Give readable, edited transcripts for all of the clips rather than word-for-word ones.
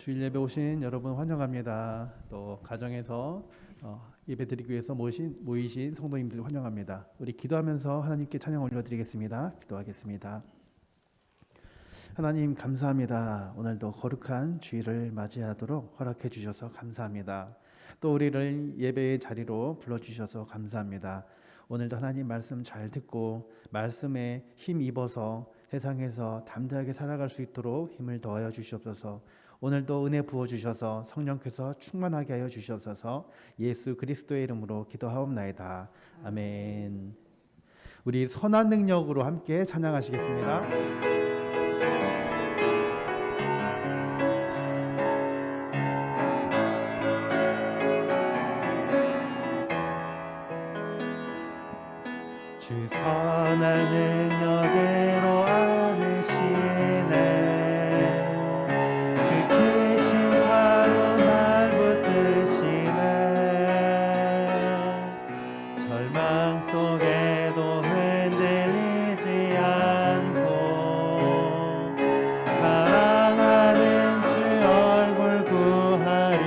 주일 예배 오신 여러분 환영합니다. 또 가정에서 예배 드리기 위해서 모이신 성도님들 환영합니다. 우리 기도하면서 하나님께 찬양 올려드리겠습니다. 기도하겠습니다. 하나님 감사합니다. 오늘도 거룩한 주일을 맞이하도록 허락해 주셔서 감사합니다. 또 우리를 예배의 자리로 불러주셔서 감사합니다. 오늘도 하나님 말씀 잘 듣고 말씀에 힘 입어서 세상에서 담대하게 살아갈 수 있도록 힘을 더하여 주시옵소서. 오늘도 은혜 부어주셔서 성령께서 충만하게 하여 주시옵소서. 예수 그리스도의 이름으로 기도하옵나이다. 아멘. 우리 선한 능력으로 함께 찬양하시겠습니다. 주 선한 능력으로 안으시네. 그 크신 바로 날 붙드시네. 절망 속에도 흔들리지 않고 사랑하는 주 얼굴 구하리.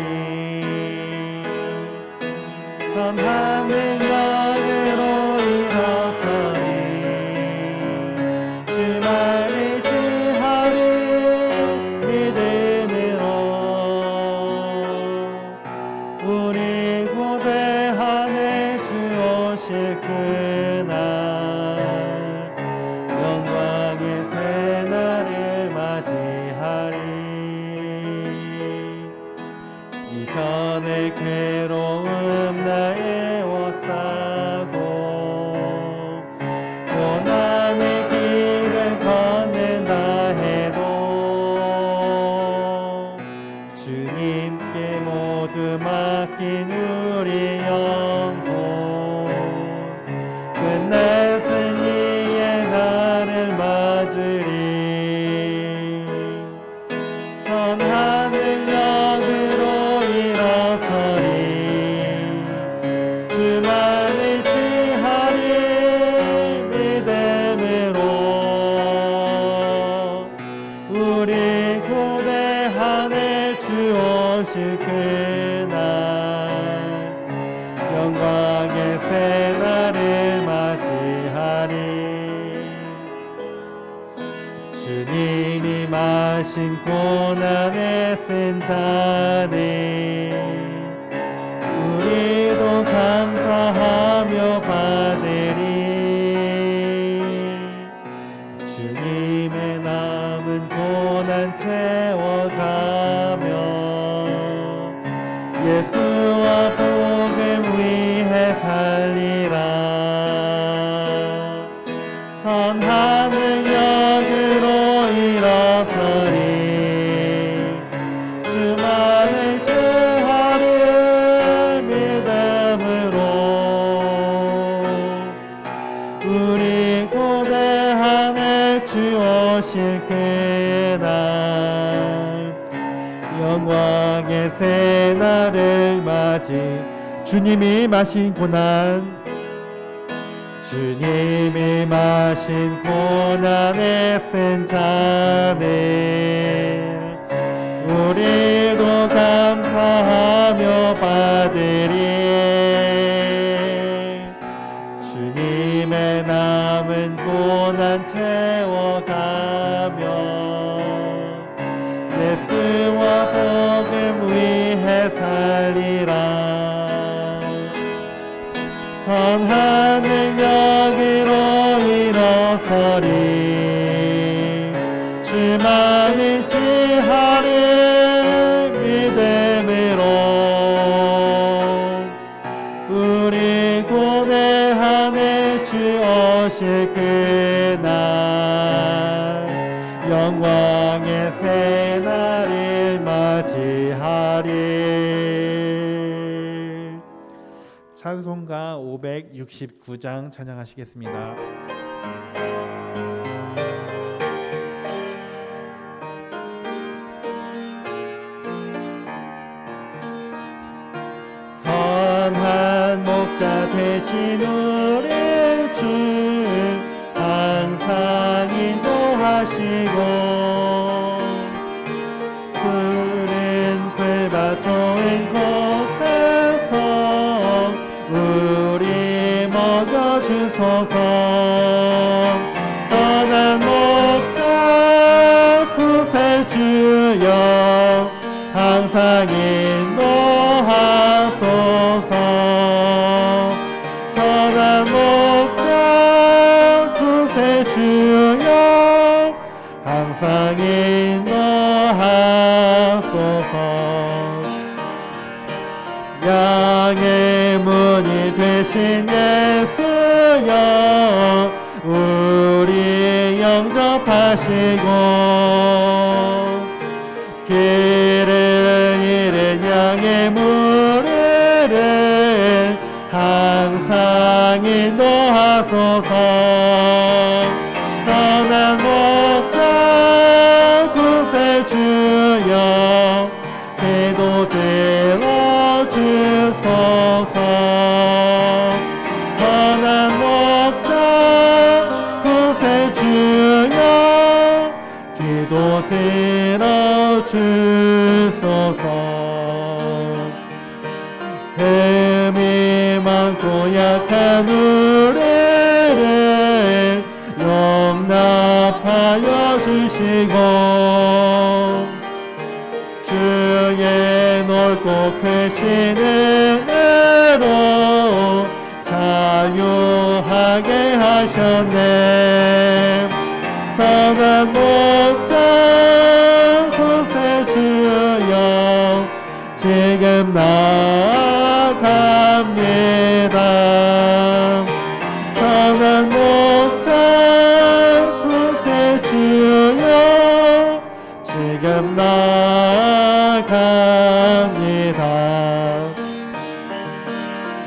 선한 능력으로 이전의 괴로움 나 에워싸고 고난의 길을 걷는다 해도 주님께 모두 맡긴 우리 영혼 끝날 승리에 나를 맞으리. 선한 능력으로 주만을 지하리. 믿음으로 우리 고대하네 주 오실 그날 영광의 새날을 맞이하리. 주님이 마신 고난의 쓴 잔이 우리도 감사하며 받으리. 주님의 남은 고난 채워가며 예수와 복음 위해 살리라. 선한 능력으로 일어서리. 주만을 제하리. 믿음으로 우리 고대하네 주 오실 그날 영광의 새날을 맞이. 주님이 마신 고난 주님이 마신 고난의 쓴 잔을 우리도 감사하며 받으리. 주님의 남은 고난 채워가며 예수와 복음 위해 살리라. 선한 능력으로 일어서리. 주만을 지하리. 믿음으로 우리 고대하네 주 오실 그날 영광의 새날을 맞이하리. 찬송가 569장 찬양하시겠습니다. 선한 목자 되신 우리 주 항상 인도하시고 푸른 주여 항상 인도하소서. 양의 문이 되신 예수여 우리 영접하시고 길을 잃은 양의 무리를 항상 인도하소서. 선한 목자 구세주여 기도 들어주소서. 선한 목자 구세주여 기도 들어주소서. 흠이 많고 약한 우리를 용납하여 주시고 주의 넓고 크신 은혜로 자유하게 하셨네. 선한 목자 구세주여 지금 나아갑니다. 선한 목자 구세주여 지금 나아갑니다.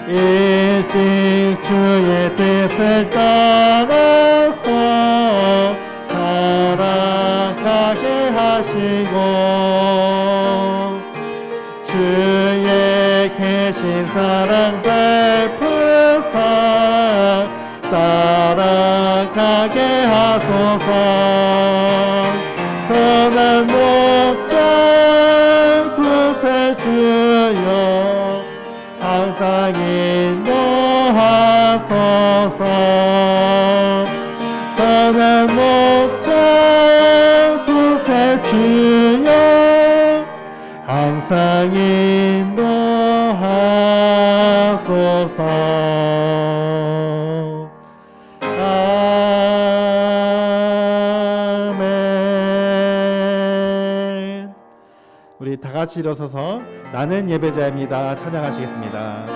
일찍 주의 뜻을 따라서 살아가게 하시고 주의 계신 사랑 베푸사 따라가게 하소서. 선한 목자 구세주여 항상 인도하소서. 선한 목자 구세주여 항상 인도하소서. 아멘. 우리 다 같이 일어서서 나는 예배자입니다 찬양하시겠습니다.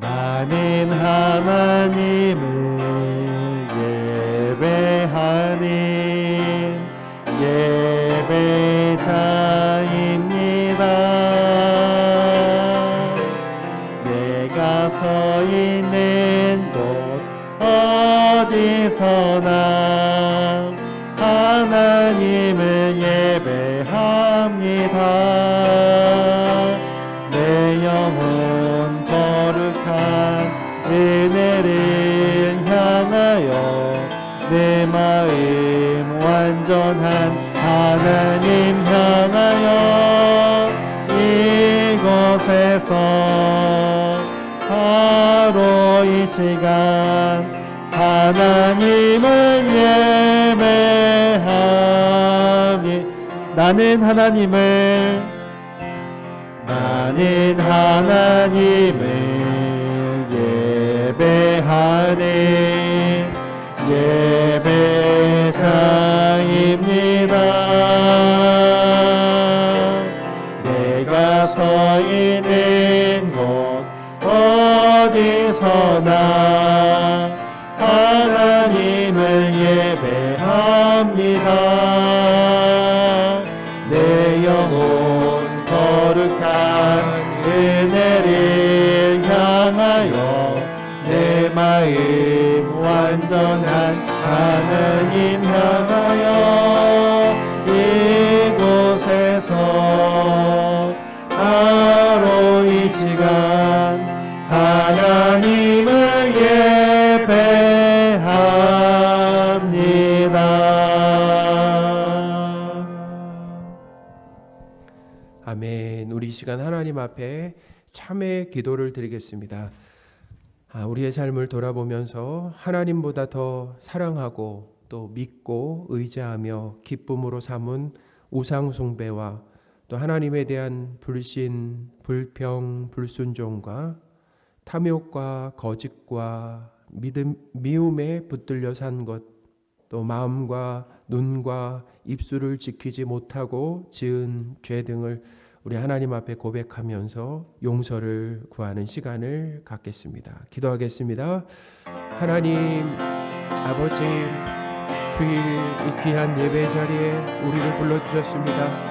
나는 하나님을 예배하는 예배자입니다. 내가 서 있는 곳 어디서나 하나님을 예배합니다. 내 영혼 거룩한 은혜를 향하여 내 마음 완전한 하나님 향하여 이곳에서 바로 이 시간 하나님을 예배하니 나는 하나님을 예배하는 예배자입니다. 내가 서 있는 곳 어디서나 하나님을 예배합니다. 내 영혼 거룩한 은혜를 향하여 내 마음 완전한 하나님 향하여 이곳에서 바로 이 시간 하나님을 예배합니다. 아멘. 우리 이 시간 하나님 앞에 참회의 기도를 드리겠습니다. 우리의 삶을 돌아보면서 하나님보다 더 사랑하고 또 믿고 의지하며 기쁨으로 삼은 우상 숭배와 또 하나님에 대한 불신, 불평, 불순종과 탐욕과 거짓과 미움에 붙들려 산 것, 또 마음과 눈과 입술을 지키지 못하고 지은 죄 등을 우리 하나님 앞에 고백하면서 용서를 구하는 시간을 갖겠습니다. 기도하겠습니다. 하나님 아버지, 주일 이 귀한 예배 자리에 우리를 불러주셨습니다.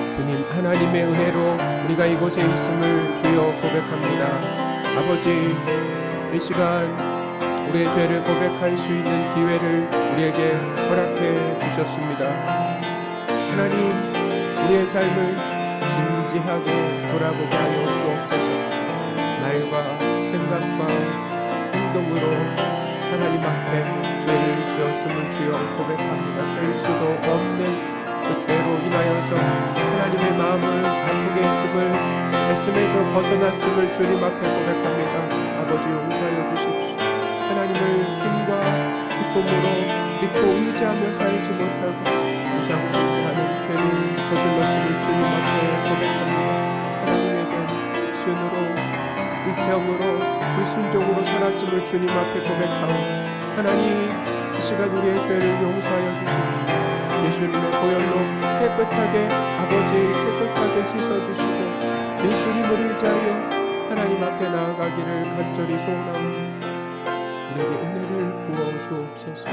주님, 하나님의 은혜로 우리가 이곳에 있음을 주여 고백합니다. 아버지, 이 시간 우리의 죄를 고백할 수 있는 기회를 우리에게 허락해 주셨습니다. 하나님, 우리의 삶을 진지하게 돌아보게 하여 주옵소서. 말과 생각과 행동으로 하나님 앞에 죄를 지었음을 주여 고백합니다. 셀 수도 없는 그 죄로 인하여서 하나님의 마음을 아프게 했음을, 했음에서 벗어났음을 주님 앞에 고백합니다. 아버지, 용서하여 주십시오. 하나님을 힘과 기쁨으로 믿고 의지하며 살지 못하고 우상 숭배하는 죄를 저질렀음을 주님 앞에 고백합니다. 하나님에 대한 신으로, 불평으로, 불순종으로 살았음을 주님 앞에 고백하오. 하나님, 이 시간 우리의 죄를 용서하여 주십시오. 예수님의 보혈로 깨끗하게, 아버지 깨끗하게 씻어주시고 예수님을 의지하여 하나님 앞에 나아가기를 간절히 소원하오니 우리에게 은혜를 부어 주옵소서.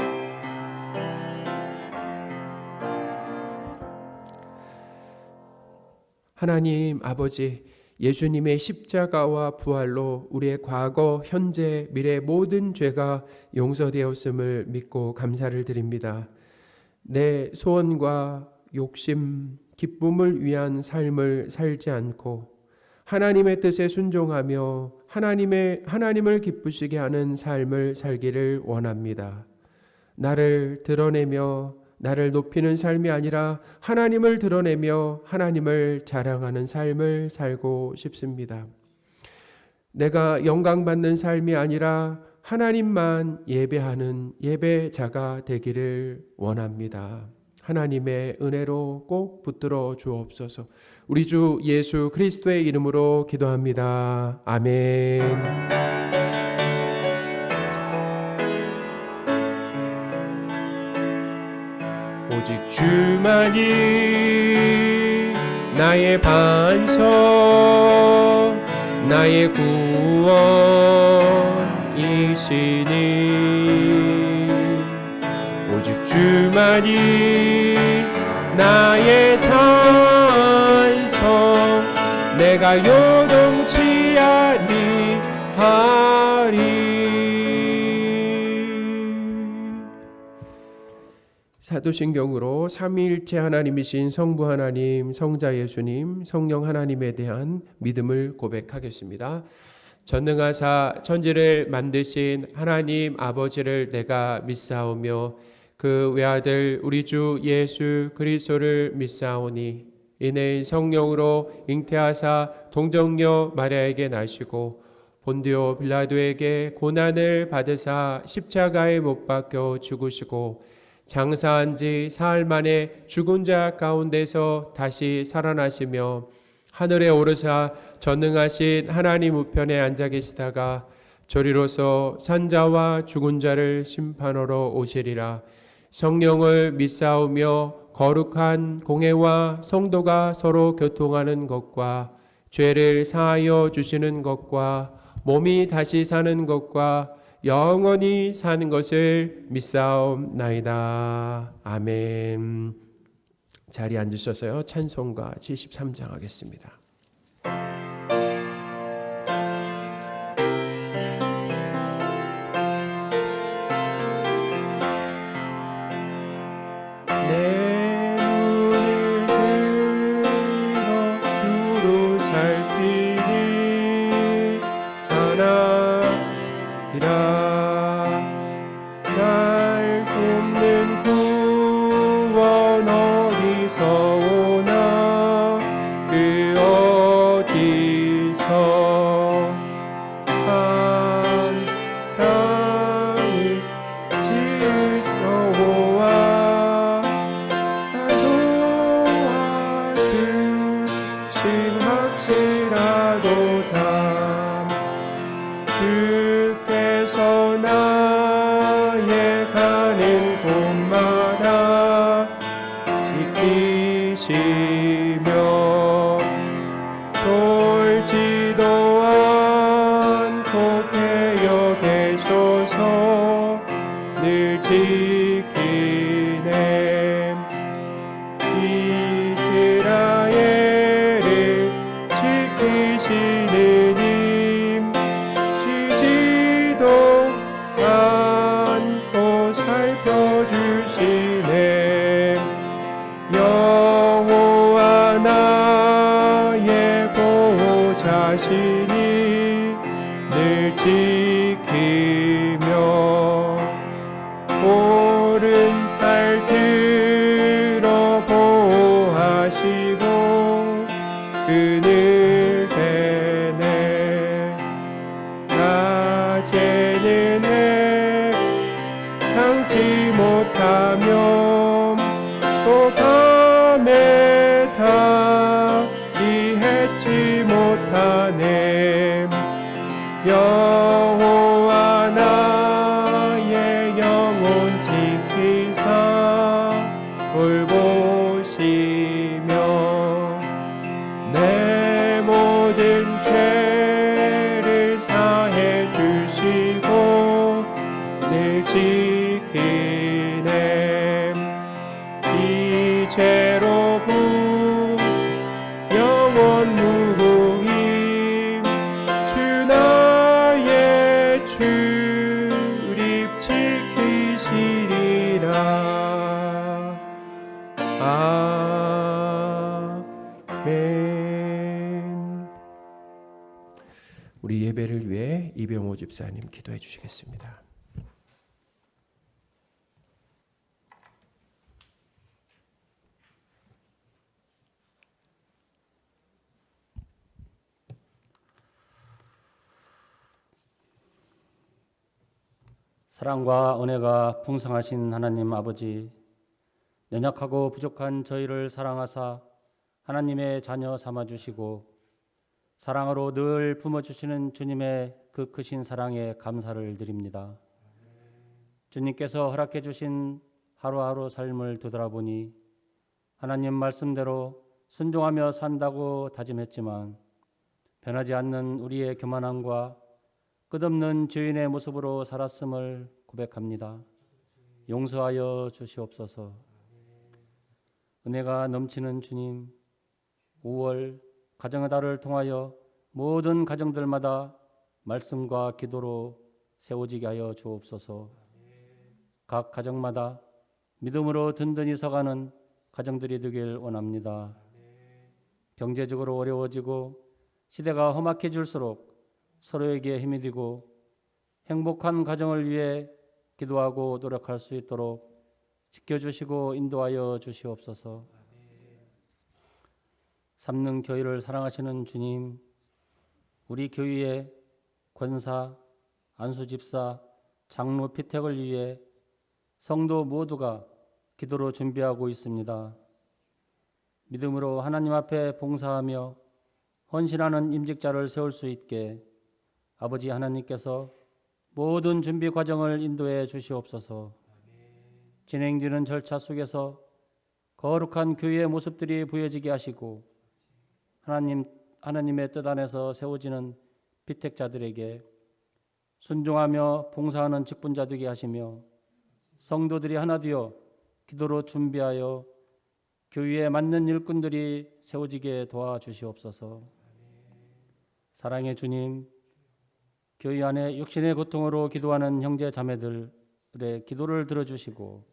하나님 아버지, 예수님의 십자가와 부활로 우리의 과거, 현재, 미래 모든 죄가 용서되었음을 믿고 감사를 드립니다. 내 소원과 욕심, 기쁨을 위한 삶을 살지 않고 하나님의 뜻에 순종하며 하나님을 기쁘시게 하는 삶을 살기를 원합니다. 나를 드러내며 나를 높이는 삶이 아니라 하나님을 드러내며 하나님을 자랑하는 삶을 살고 싶습니다. 내가 영광받는 삶이 아니라 하나님만 예배하는 예배자가 되기를 원합니다. 하나님의 은혜로 꼭 붙들어 주옵소서. 우리 주 예수 그리스도의 이름으로 기도합니다. 아멘. 오직 주만이 나의 반석, 나의 구원이시니 오직 주만이 나의 산성, 내가 요동치 아니하리. 사도신경으로 삼위일체 하나님이신 성부 하나님, 성자 예수님, 성령 하나님에 대한 믿음을 고백하겠습니다. 전능하사 천지를 만드신 하나님 아버지를 내가 믿사오며 그 외아들 우리 주 예수 그리스도를 믿사오니 이는 성령으로 잉태하사 동정녀 마리아에게 나시고 본디오 빌라도에게 고난을 받으사 십자가에 못 박혀 죽으시고 장사한 지 사흘 만에 죽은 자 가운데서 다시 살아나시며 하늘에 오르사 전능하신 하나님 우편에 앉아 계시다가 저리로서 산자와 죽은 자를 심판하러 오시리라. 성령을 믿사오며 거룩한 공회와 성도가 서로 교통하는 것과 죄를 사하여 주시는 것과 몸이 다시 사는 것과 영원히 사는 것을 믿사옵나이다. 아멘. 자리에 앉으셔서요. 찬송가 73장 하겠습니다. 내 눈을 들어 주로 살피니 사나이라. 날 돕는 구원 어디서 오나 그 지키시며 졸지도 않고 깨어 계셔서 늘 지키네. 이스라엘을 지키시는 님 쉬지도 않고 살펴주시네. 여호와 나의 보호자시니 늘 지키며 오른팔 들어 보호하시고 그늘 대네. 낮에는 해 상치 못하며 또 밤에 달이 해치 못하네. 여호와 나의 영혼 지키사 돌보시며 내 모든 죄를 사해 주시고 늘 지키네. 이제로부 영원 무궁임 주 나의 출입 지키시리라. 아멘. 우리 예배를 위해 이병호 집사님 기도해 주시겠습니다. 사랑과 은혜가 풍성하신 하나님 아버지, 연약하고 부족한 저희를 사랑하사 하나님의 자녀 삼아주시고 사랑으로 늘 품어주시는 주님의 그 크신 사랑에 감사를 드립니다. 주님께서 허락해 주신 하루하루 삶을 되돌아보니 하나님 말씀대로 순종하며 산다고 다짐했지만 변하지 않는 우리의 교만함과 끝없는 죄인의 모습으로 살았음을 고백합니다. 용서하여 주시옵소서. 은혜가 넘치는 주님, 5월 가정의 달을 통하여 모든 가정들마다 말씀과 기도로 세워지게 하여 주옵소서. 각 가정마다 믿음으로 든든히 서가는 가정들이 되길 원합니다. 경제적으로 어려워지고 시대가 험악해질수록 서로에게 힘이 되고 행복한 가정을 위해 기도하고 노력할 수 있도록 지켜주시고 인도하여 주시옵소서. 삼능 교회를 사랑하시는 주님, 우리 교회의 권사, 안수집사, 장로 피택을 위해 성도 모두가 기도로 준비하고 있습니다. 믿음으로 하나님 앞에 봉사하며 헌신하는 임직자를 세울 수 있게 아버지 하나님께서 모든 준비 과정을 인도해 주시옵소서. 진행되는 절차 속에서 거룩한 교회의 모습들이 보여지게 하시고 하나님의 뜻 안에서 세워지는 피택자들에게 순종하며 봉사하는 직분자 되게 하시며 성도들이 하나 되어 기도로 준비하여 교회에 맞는 일꾼들이 세워지게 도와주시옵소서. 사랑의 주님, 교회 안에 육신의 고통으로 기도하는 형제 자매들의 기도를 들어주시고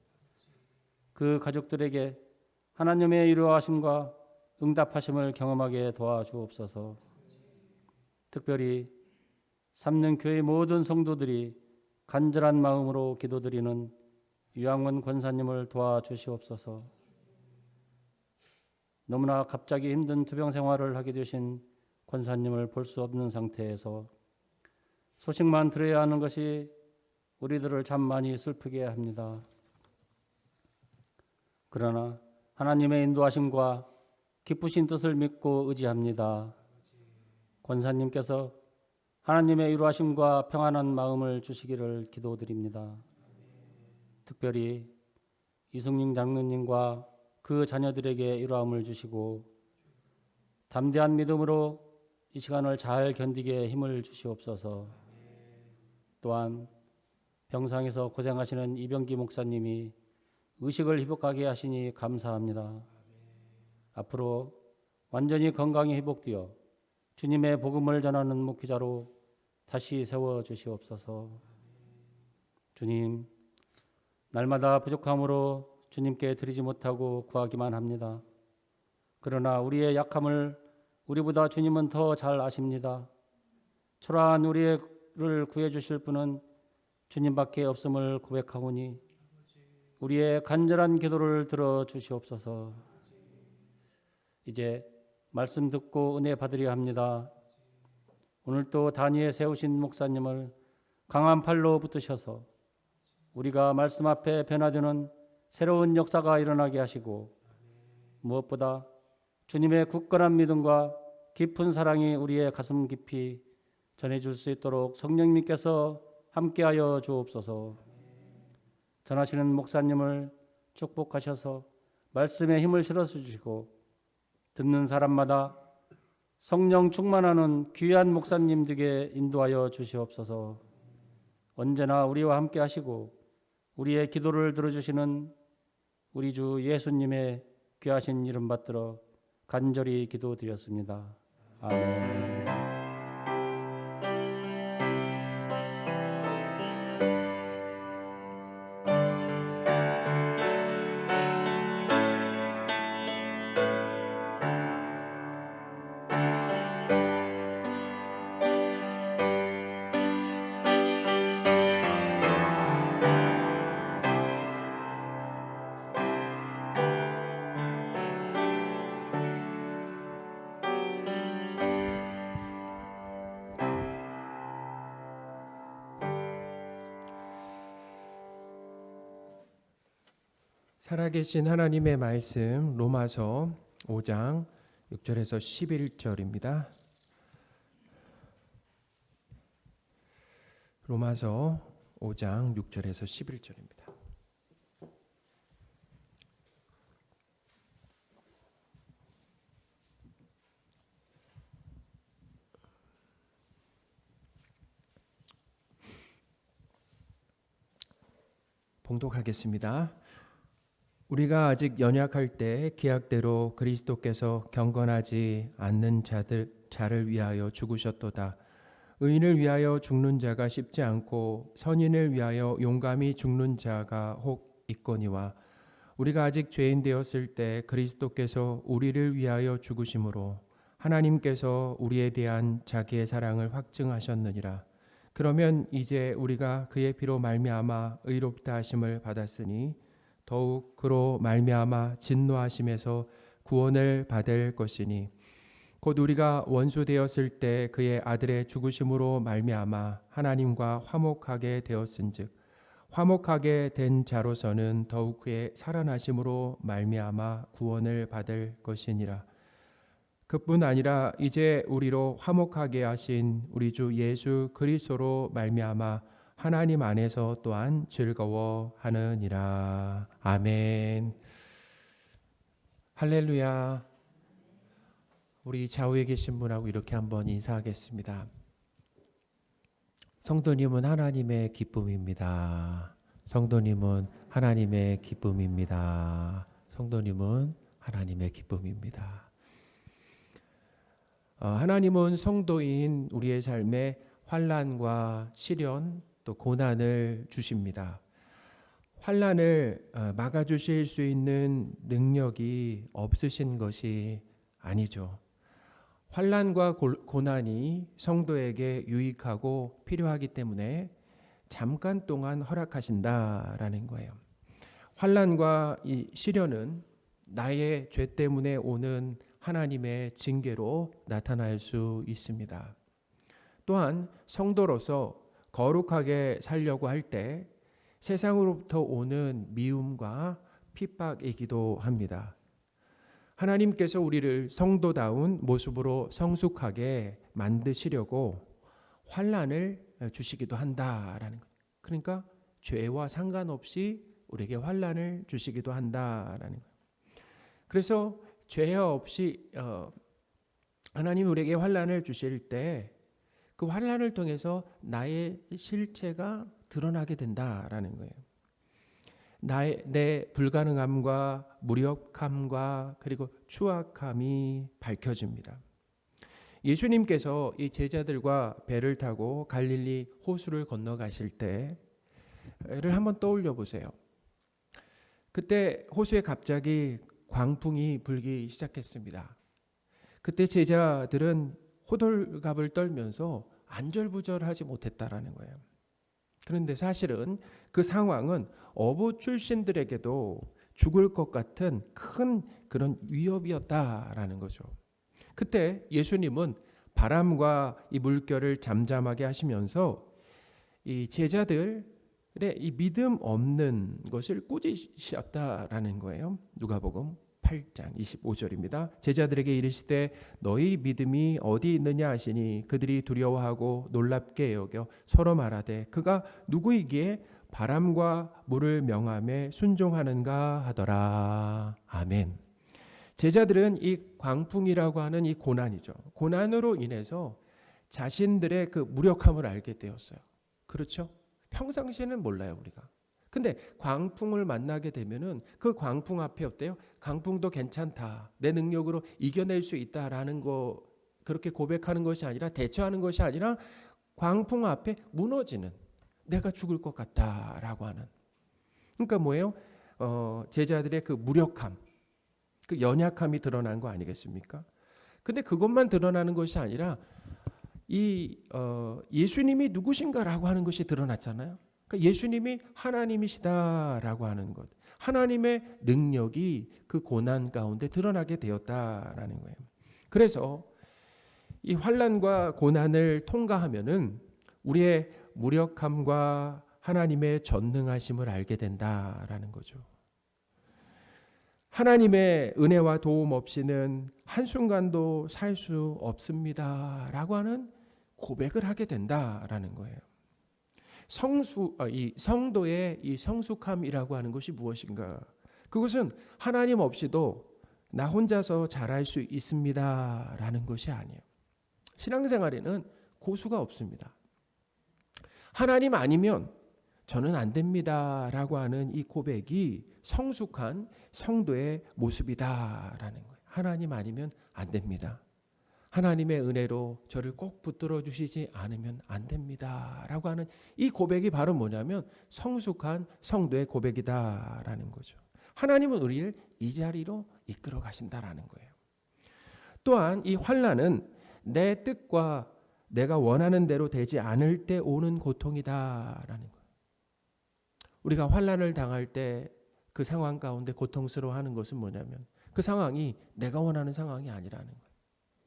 그 가족들에게 하나님의 이루어하심과 응답하심을 경험하게 도와주옵소서. 특별히 삼는 교회 모든 성도들이 간절한 마음으로 기도드리는 유양원 권사님을 도와주시옵소서. 너무나 갑자기 힘든 투병 생활을 하게 되신 권사님을 볼 수 없는 상태에서 소식만 들어야 하는 것이 우리들을 참 많이 슬프게 합니다. 그러나 하나님의 인도하심과 기쁘신 뜻을 믿고 의지합니다. 권사님께서 하나님의 이루하심과 평안한 마음을 주시기를 기도드립니다. 특별히 이승님 장로님과 그 자녀들에게 일화음을 주시고 담대한 믿음으로 이 시간을 잘 견디게 힘을 주시옵소서. 또한 병상에서 고생하시는 이병기 목사님이 의식을 회복하게 하시니 감사합니다. 앞으로 완전히 건강이 회복되어 주님의 복음을 전하는 목회자로 다시 세워 주시옵소서. 주님, 날마다 부족함으로 주님께 드리지 못하고 구하기만 합니다. 그러나 우리의 약함을 우리보다 주님은 더 잘 아십니다. 초라한 우리를 구해 주실 분은 주님밖에 없음을 고백하오니 우리의 간절한 기도를 들어 주시옵소서. 이제 말씀 듣고 은혜 받으려 합니다. 오늘 또 단위에 세우신 목사님을 강한 팔로 붙드셔서 우리가 말씀 앞에 변화되는 새로운 역사가 일어나게 하시고 무엇보다 주님의 굳건한 믿음과 깊은 사랑이 우리의 가슴 깊이 전해줄 수 있도록 성령님께서 함께하여 주옵소서. 전하시는 목사님을 축복하셔서 말씀에 힘을 실어주시고 듣는 사람마다 성령 충만하는 귀한 목사님 되게 인도하여 주시옵소서. 언제나 우리와 함께 하시고 우리의 기도를 들어주시는 우리 주 예수님의 귀하신 이름 받들어 간절히 기도드렸습니다. 아멘. 살아계신 하나님의 말씀 로마서 5장 6절에서 11절입니다. 로마서 5장 6절에서 11절입니다. 봉독하겠습니다. 우리가 아직 연약할 때 기약대로 그리스도께서 경건하지 않는 자를 위하여 죽으셨도다. 의인을 위하여 죽는 자가 쉽지 않고 선인을 위하여 용감히 죽는 자가 혹 있거니와 우리가 아직 죄인 되었을 때 그리스도께서 우리를 위하여 죽으심으로 하나님께서 우리에 대한 자기의 사랑을 확증하셨느니라. 그러면 이제 우리가 그의 피로 말미암아 의롭다 하심을 받았으니 더욱 그로 말미암아 진노하심에서 구원을 받을 것이니 곧 우리가 원수 되었을 때 그의 아들의 죽으심으로 말미암아 하나님과 화목하게 되었은즉 화목하게 된 자로서는 더욱 그의 살아나심으로 말미암아 구원을 받을 것이니라. 그뿐 아니라 이제 우리로 화목하게 하신 우리 주 예수 그리스도로 말미암아 하나님 안에서 또한 즐거워하느니라. 아멘. 할렐루야. 우리 좌우에 계신 분하고 이렇게 한번 인사하겠습니다. 성도님은 하나님의 기쁨입니다. 성도님은 하나님의 기쁨입니다. 성도님은 하나님의 기쁨입니다. 하나님은 성도인 우리의 삶에 환난과 시련 또 고난을 주십니다. 환난을 막아주실 수 있는 능력이 없으신 것이 아니죠. 환난과 고난이 성도에게 유익하고 필요하기 때문에 잠깐 동안 허락하신다라는 거예요. 환난과 이 시련은 나의 죄 때문에 오는 하나님의 징계로 나타날 수 있습니다. 또한 성도로서 거룩하게 살려고 할 때 세상으로부터 오는 미움과 핍박이기도 합니다. 하나님께서 우리를 성도다운 모습으로 성숙하게 만드시려고 환난을 주시기도 한다라는 거예요. 그러니까 죄와 상관없이 우리에게 환난을 주시기도 한다라는 거예요. 그래서 죄 없이 하나님 우리에게 환난을 주실 때 그 환난을 통해서 나의 실체가 드러나게 된다라는 거예요. 내 불가능함과 무력함과 그리고 추악함이 밝혀집니다. 예수님께서 이 제자들과 배를 타고 갈릴리 호수를 건너가실 때를 한번 떠올려 보세요. 그때 호수에 갑자기 광풍이 불기 시작했습니다. 그때 제자들은 호들갑을 떨면서 안절부절하지 못했다라는 거예요. 그런데 사실은 그 상황은 어부 출신들에게도 죽을 것 같은 큰 그런 위협이었다라는 거죠. 그때 예수님은 바람과 이 물결을 잠잠하게 하시면서 이 제자들의 이 믿음 없는 것을 꾸짖으셨다라는 거예요. 누가복음 8장 25절입니다. 제자들에게 이르시되 너희 믿음이 어디 있느냐 하시니 그들이 두려워하고 놀랍게 여겨 서로 말하되 그가 누구이기에 바람과 물을 명함에 순종하는가 하더라. 아멘. 제자들은 이 광풍이라고 하는 이 고난이죠. 고난으로 인해서 자신들의 그 무력함을 알게 되었어요. 그렇죠? 평상시에는 몰라요, 우리가. 근데 광풍을 만나게 되면은 그 광풍 앞에 어때요? 광풍도 괜찮다. 내 능력으로 이겨낼 수 있다라는 거 그렇게 고백하는 것이 아니라 대처하는 것이 아니라 광풍 앞에 무너지는 내가 죽을 것 같다라고 하는. 그러니까 뭐예요? 제자들의 그 무력함, 그 연약함이 드러난 거 아니겠습니까? 근데 그것만 드러나는 것이 아니라 예수님이 누구신가라고 하는 것이 드러났잖아요. 그러니까 예수님이 하나님이시다라고 하는 것, 하나님의 능력이 그 고난 가운데 드러나게 되었다라는 거예요. 그래서 이 환난과 고난을 통과하면은 우리의 무력함과 하나님의 전능하심을 알게 된다라는 거죠. 하나님의 은혜와 도움 없이는 한순간도 살 수 없습니다라고 하는 고백을 하게 된다라는 거예요. 이 성도의 이 성숙함이라고 하는 것이 무엇인가? 그것은 하나님 없이도 나 혼자서 잘할 수 있습니다라는 것이 아니에요. 신앙생활에는 고수가 없습니다. 하나님 아니면 저는 안 됩니다라고 하는 이 고백이 성숙한 성도의 모습이다라는 거예요. 하나님 아니면 안 됩니다. 하나님의 은혜로 저를 꼭 붙들어 주시지 않으면 안 됩니다라고 하는 이 고백이 바로 뭐냐면 성숙한 성도의 고백이다라는 거죠. 하나님은 우리를 이 자리로 이끌어 가신다라는 거예요. 또한 이 환난은 내 뜻과 내가 원하는 대로 되지 않을 때 오는 고통이다라는 거예요. 우리가 환난을 당할 때 그 상황 가운데 고통스러워하는 것은 뭐냐면 그 상황이 내가 원하는 상황이 아니라는 거예요.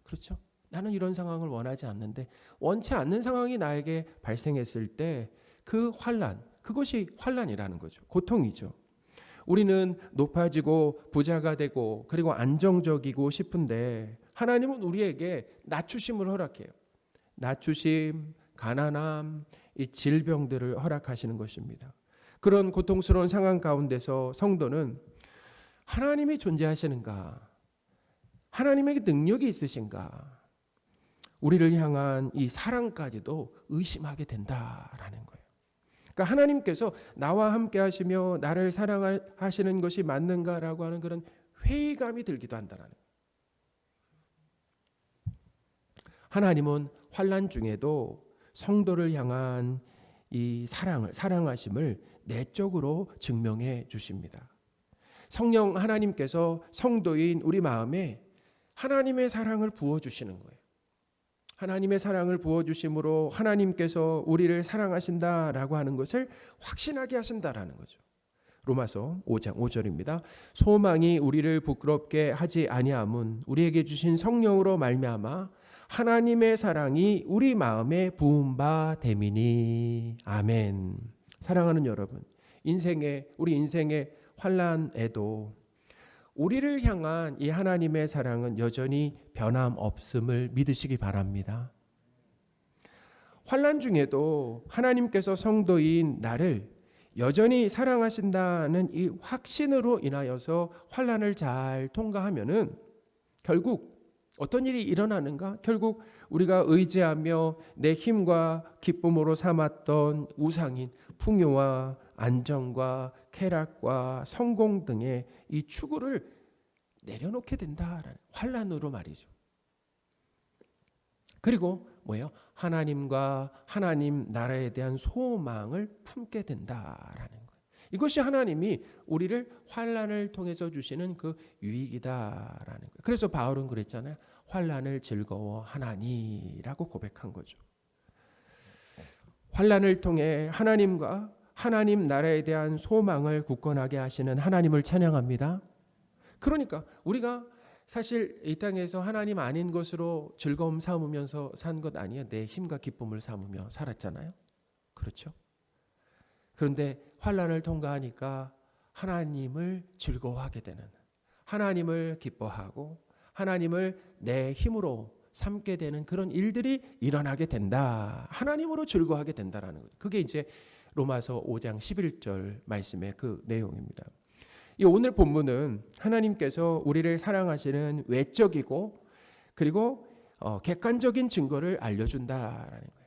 그렇죠? 나는 이런 상황을 원하지 않는데 원치 않는 상황이 나에게 발생했을 때 그 환난, 그것이 환난이라는 거죠. 고통이죠. 우리는 높아지고 부자가 되고 그리고 안정적이고 싶은데 하나님은 우리에게 낮추심을 허락해요. 낮추심, 가난함, 이 질병들을 허락하시는 것입니다. 그런 고통스러운 상황 가운데서 성도는 하나님이 존재하시는가? 하나님에게 능력이 있으신가? 우리를 향한 이 사랑까지도 의심하게 된다라는 거예요. 그러니까 하나님께서 나와 함께 하시며 나를 사랑하시는 것이 맞는가라고 하는 그런 회의감이 들기도 한다라는 거예요. 하나님은 환난 중에도 성도를 향한 이 사랑하심을 내적으로 증명해 주십니다. 성령 하나님께서 성도인 우리 마음에 하나님의 사랑을 부어주시는 거예요. 하나님의 사랑을 부어주심으로 하나님께서 우리를 사랑하신다라고 하는 것을 확신하게 하신다라는 거죠. 로마서 5장 5절입니다. 소망이 우리를 부끄럽게 하지 아니함은 우리에게 주신 성령으로 말미암아 하나님의 사랑이 우리 마음에 부은 바 됨이니. 아멘. 사랑하는 여러분, 우리 인생의 환난에도 우리를 향한 이 하나님의 사랑은 여전히 변함없음을 믿으시기 바랍니다. 환난 중에도 하나님께서 성도인 나를 여전히 사랑하신다는 이 확신으로 인하여서 환난을 잘 통과하면은 결국 어떤 일이 일어나는가? 결국 우리가 의지하며 내 힘과 기쁨으로 삼았던 우상인 풍요와 안정과 쾌락과 성공 등의 이 추구를 내려놓게 된다라는 환난으로 말이죠. 그리고 뭐예요? 하나님과 하나님 나라에 대한 소망을 품게 된다라는 거예요. 이것이 하나님이 우리를 환난을 통해서 주시는 그 유익이다라는 거예요. 그래서 바울은 그랬잖아요. 환난을 즐거워하나니라고 고백한 거죠. 환난을 통해 하나님과 하나님 나라에 대한 소망을 굳건하게 하시는 하나님을 찬양합니다. 그러니까 우리가 사실 이 땅에서 하나님 아닌 것으로 즐거움 삼으면서 산 것 아니에요. 내 힘과 기쁨을 삼으며 살았잖아요. 그렇죠? 그런데 환난을 통과하니까 하나님을 즐거워하게 되는, 하나님을 기뻐하고 하나님을 내 힘으로 삼게 되는 그런 일들이 일어나게 된다. 하나님으로 즐거워하게 된다라는 거예요. 그게 이제 로마서 5장 11절 말씀의 그 내용입니다. 이 오늘 본문은 하나님께서 우리를 사랑하시는 외적이고 그리고 객관적인 증거를 알려준다라는 거예요.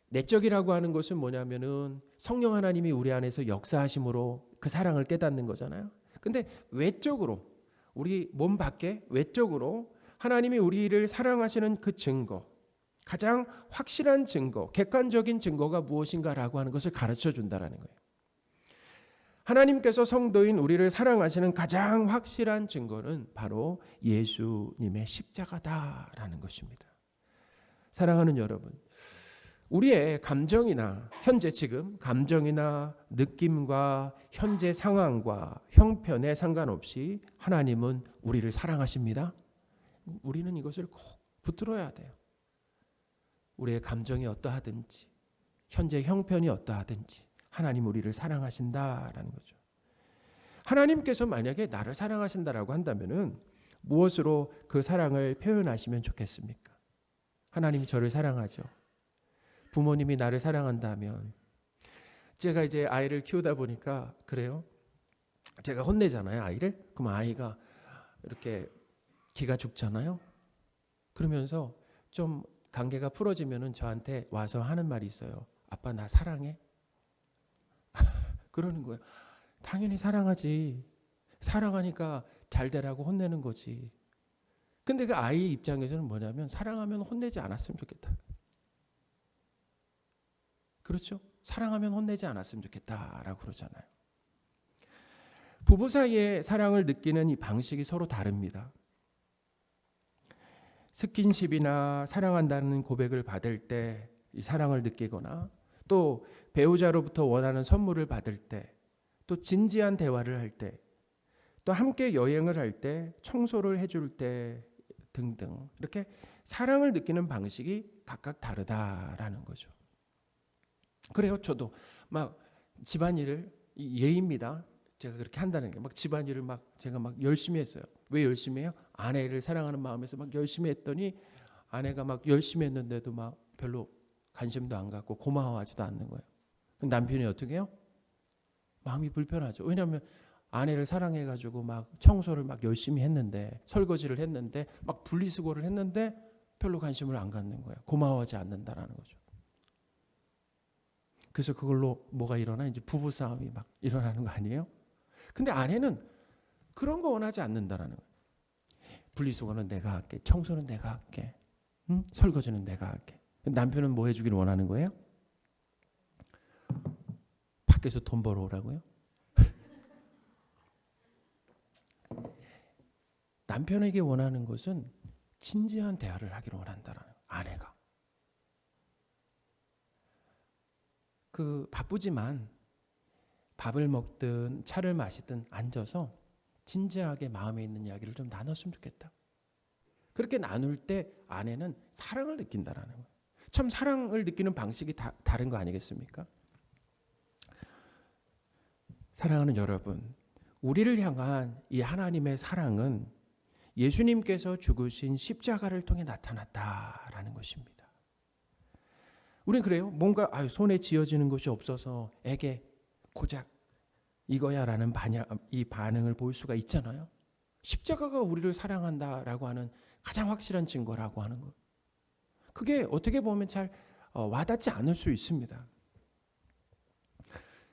내적이라고 하는 것은 뭐냐면은 성령 하나님이 우리 안에서 역사하심으로 그 사랑을 깨닫는 거잖아요. 근데 외적으로 우리 몸 밖에 외적으로 하나님이 우리를 사랑하시는 그 증거, 가장 확실한 증거, 객관적인 증거가 무엇인가라고 하는 것을 가르쳐 준다라는 거예요. 하나님께서 성도인 우리를 사랑하시는 가장 확실한 증거는 바로 예수님의 십자가다라는 것입니다. 사랑하는 여러분, 우리의 감정이나 현재 지금 감정이나 느낌과 현재 상황과 형편에 상관없이 하나님은 우리를 사랑하십니다. 우리는 이것을 꼭 붙들어야 돼요. 우리의 감정이 어떠하든지 현재 형편이 어떠하든지 하나님 우리를 사랑하신다라는 거죠. 하나님께서 만약에 나를 사랑하신다라고 한다면은 무엇으로 그 사랑을 표현하시면 좋겠습니까? 하나님이 저를 사랑하죠. 부모님이 나를 사랑한다면, 제가 이제 아이를 키우다 보니까 그래요. 제가 혼내잖아요, 아이를. 그럼 아이가 이렇게 기가 죽잖아요. 그러면서 좀 관계가 풀어지면은 저한테 와서 하는 말이 있어요. 아빠 나 사랑해? 그러는 거예요. 당연히 사랑하지. 사랑하니까 잘 되라고 혼내는 거지. 근데 그 아이 입장에서는 뭐냐면 사랑하면 혼내지 않았으면 좋겠다. 그렇죠? 사랑하면 혼내지 않았으면 좋겠다라고 그러잖아요. 부부 사이에 사랑을 느끼는 이 방식이 서로 다릅니다. 스킨십이나 사랑한다는 고백을 받을 때 이 사랑을 느끼거나 또 배우자로부터 원하는 선물을 받을 때 또 진지한 대화를 할 때 또 함께 여행을 할 때 청소를 해줄 때 등등 이렇게 사랑을 느끼는 방식이 각각 다르다라는 거죠. 그래요. 저도 막 집안일을 예입니다. 제가 그렇게 한다는 게 막 집안일을 막 제가 막 열심히 했어요. 왜 열심히 해요? 아내를 사랑하는 마음에서 막 열심히 했더니 아내가 막 열심히 했는데도 막 별로 관심도 안 갖고 고마워하지도 않는 거예요. 남편이 어떻게 해요? 마음이 불편하죠. 왜냐하면 아내를 사랑해가지고 막 청소를 막 열심히 했는데 설거지를 했는데 막 분리수거를 했는데 별로 관심을 안 갖는 거예요. 고마워하지 않는다라는 거죠. 그래서 그걸로 뭐가 일어나? 이제 부부싸움이 막 일어나는 거 아니에요? 근데 아내는 그런 거 원하지 않는다라는 거예요. 분리수거는 내가 할게. 청소는 내가 할게. 응? 설거지는 내가 할게. 남편은 뭐 해주기를 원하는 거예요? 밖에서 돈 벌어오라고요? 남편에게 원하는 것은 진지한 대화를 하기를 원한다라는 거예요. 아내가. 그 바쁘지만 밥을 먹든 차를 마시든 앉아서 진지하게 마음에 있는 이야기를 좀 나눴으면 좋겠다. 그렇게 나눌 때 아내는 사랑을 느낀다라는 거예요. 참 사랑을 느끼는 방식이 다른 거 아니겠습니까? 사랑하는 여러분, 우리를 향한 이 하나님의 사랑은 예수님께서 죽으신 십자가를 통해 나타났다라는 것입니다. 우린 그래요. 뭔가 손에 쥐어지는 것이 없어서 에게 고작 이거야라는 이 반응을 보일 수가 있잖아요. 십자가가 우리를 사랑한다라고 하는 가장 확실한 증거라고 하는 것. 그게 어떻게 보면 잘 와닿지 않을 수 있습니다.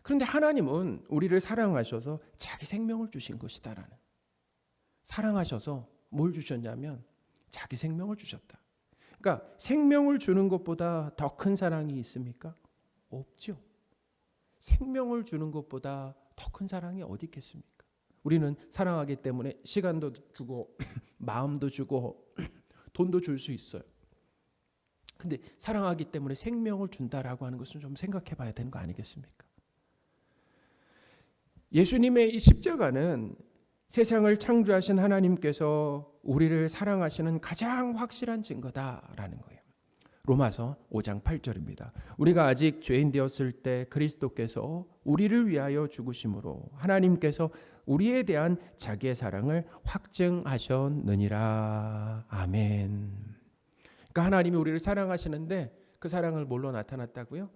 그런데 하나님은 우리를 사랑하셔서 자기 생명을 주신 것이다라는. 사랑하셔서 뭘 주셨냐면 자기 생명을 주셨다. 그러니까 생명을 주는 것보다 더 큰 사랑이 있습니까? 없죠. 생명을 주는 것보다 더 큰 사랑이 어디 있겠습니까? 우리는 사랑하기 때문에 시간도 주고 마음도 주고 돈도 줄 수 있어요. 근데 사랑하기 때문에 생명을 준다라고 하는 것은 좀 생각해 봐야 되는 거 아니겠습니까? 예수님의 이 십자가는 세상을 창조하신 하나님께서 우리를 사랑하시는 가장 확실한 증거다라는 거예요. 로마서 5장 8절입니다. 우리가 아직 죄인 되었을 때 그리스도께서 우리를 위하여 죽으심으로 하나님께서 우리에 대한 자기의 사랑을 확증하셨느니라. 아멘. 그러니까 하나님이 우리를 사랑하시는데 그 사랑을 뭘로 나타났다고요?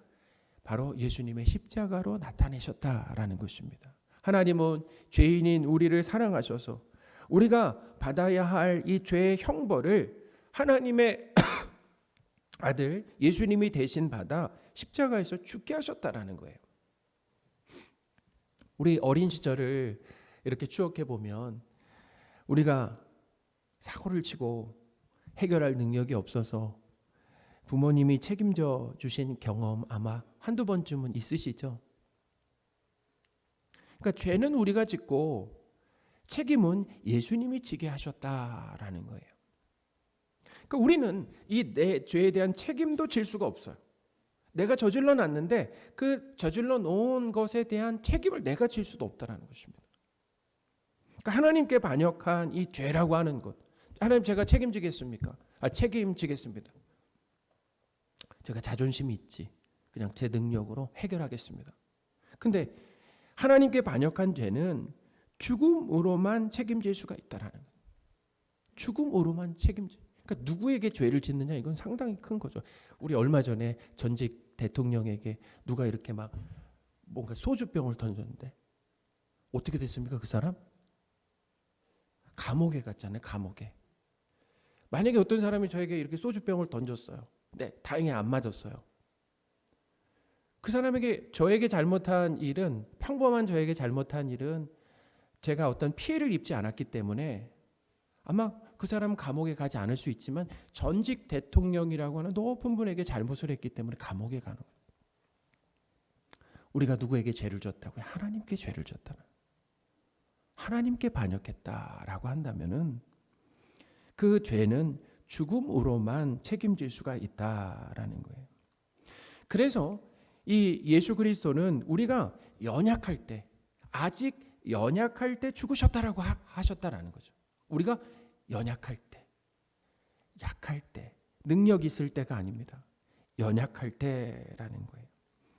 바로 예수님의 십자가로 나타내셨다라는 것입니다. 하나님은 죄인인 우리를 사랑하셔서 우리가 받아야 할 이 죄의 형벌을 하나님의 아들 예수님이 대신 받아 십자가에서 죽게 하셨다라는 거예요. 우리 어린 시절을 이렇게 추억해 보면 우리가 사고를 치고 해결할 능력이 없어서 부모님이 책임져 주신 경험 아마 한두 번쯤은 있으시죠? 그러니까 죄는 우리가 짓고 책임은 예수님이 지게 하셨다라는 거예요. 그러니까 우리는 이 내 죄에 대한 책임도 질 수가 없어요. 내가 저질러 놨는데 그 저질러 놓은 것에 대한 책임을 내가 질 수도 없다라는 것입니다. 그러니까 하나님께 반역한 이 죄라고 하는 것, 하나님 제가 책임지겠습니까? 책임지겠습니다. 제가 자존심이 있지. 그냥 제 능력으로 해결하겠습니다. 근데 하나님께 반역한 죄는 죽음으로만 책임질 수가 있다라는 거예요. 죽음으로만 책임질. 그러니까 누구에게 죄를 짓느냐 이건 상당히 큰 거죠. 우리 얼마 전에 전직 대통령에게 누가 이렇게 막 뭔가 소주병을 던졌는데 어떻게 됐습니까? 그 사람? 감옥에 갔잖아요. 감옥에. 만약에 어떤 사람이 저에게 이렇게 소주병을 던졌어요. 네, 다행히 안 맞았어요. 그 사람에게 저에게 잘못한 일은 평범한 저에게 잘못한 일은 제가 어떤 피해를 입지 않았기 때문에 아마 그 사람은 감옥에 가지 않을 수 있지만 전직 대통령이라고 하는 높은 분에게 잘못을 했기 때문에 감옥에 가는 거예요. 우리가 누구에게 죄를 졌다고요? 하나님께 죄를 졌다는. 하나님께 반역했다라고 한다면은 그 죄는 죽음으로만 책임질 수가 있다라는 거예요. 그래서 이 예수 그리스도는 우리가 연약할 때, 아직 연약할 때 죽으셨다라고 하셨다라는 거죠. 우리가 연약할 때, 약할 때, 능력 있을 때가 아닙니다. 연약할 때라는 거예요.